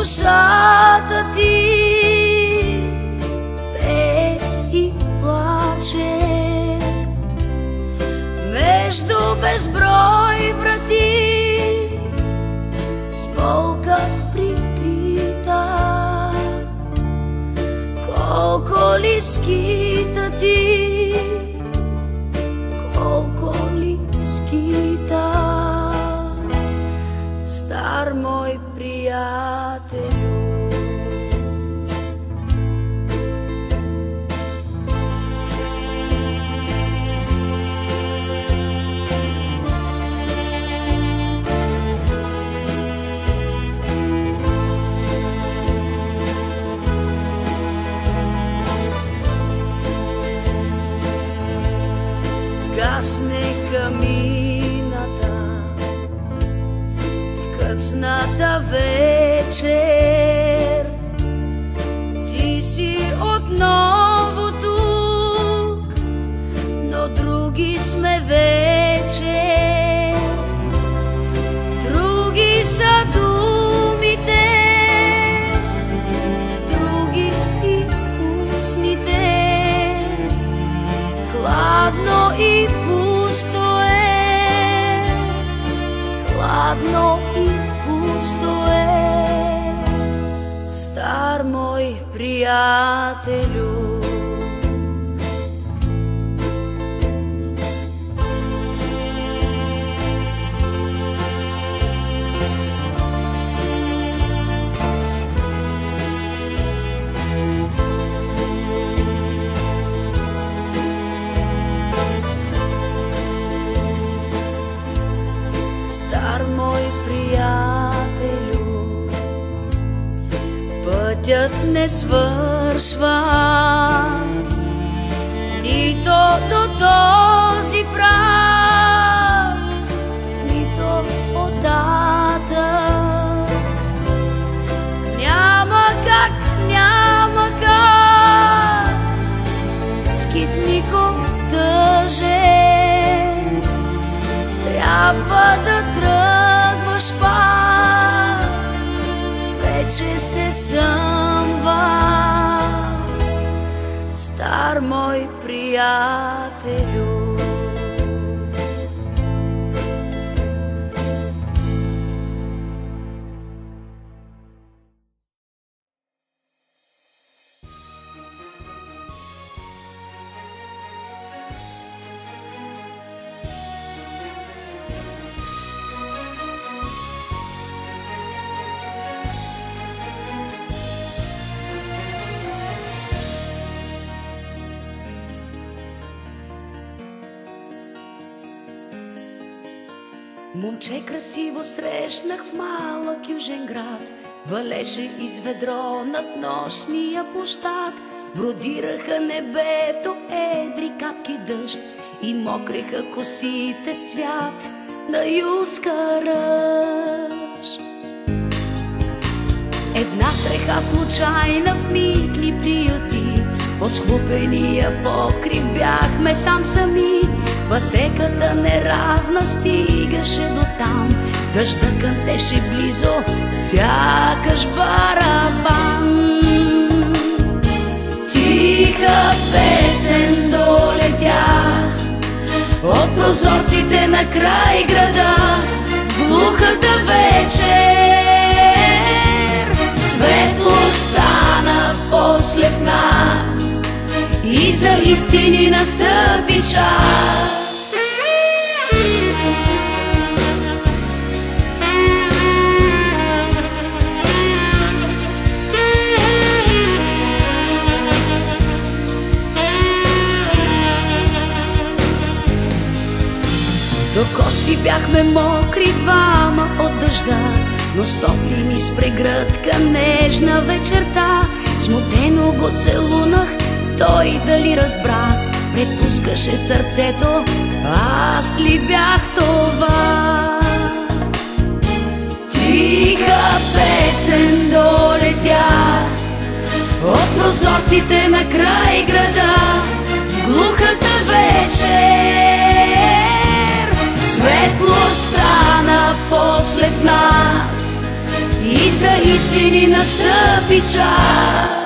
душата ти пее и плаче между безброй врати, с болка прикрита. Колко ли скита ти, колко ли скита, стар мой приятелю. Гасне камината в късната вечер, ти си отново тук, но други сме вече. Други са думите, други и устните. Хладно и пусто е, хладно и пусто е, стар мой приятелю. Стар мой приятелю, пътят не свършва нито до този праг, нито оттатък. Няма как скитников тъжен, трябва да тръгваш пак, вече се съмва, стар мой приятелю. Момче красиво срещнах в малък южен град, валеше из ведро над нощния площад. Бродираха небето едри капки дъжд и мокреха косите с цвят на юска ръж. Една стреха случайна в миг ни приюти, под схлупения покрив бяхме сами. Пътеката неравна стигаше до там, дъжда кънтеше близо, сякаш барабан. Тиха песен долетя от прозорците на край града, в глухата вечер светло стана после в нас и за истини настъпи час. До кости бяхме мокри двама от дъжда, но стопли ми с прегръдка нежна вечерта. Смутено го целунах, той дали разбра, предпускаше сърцето, аз ли бях това? Тиха песен долетя от прозорците на край града, в глухата вечер светло стана после в нас и за истини настъпи час.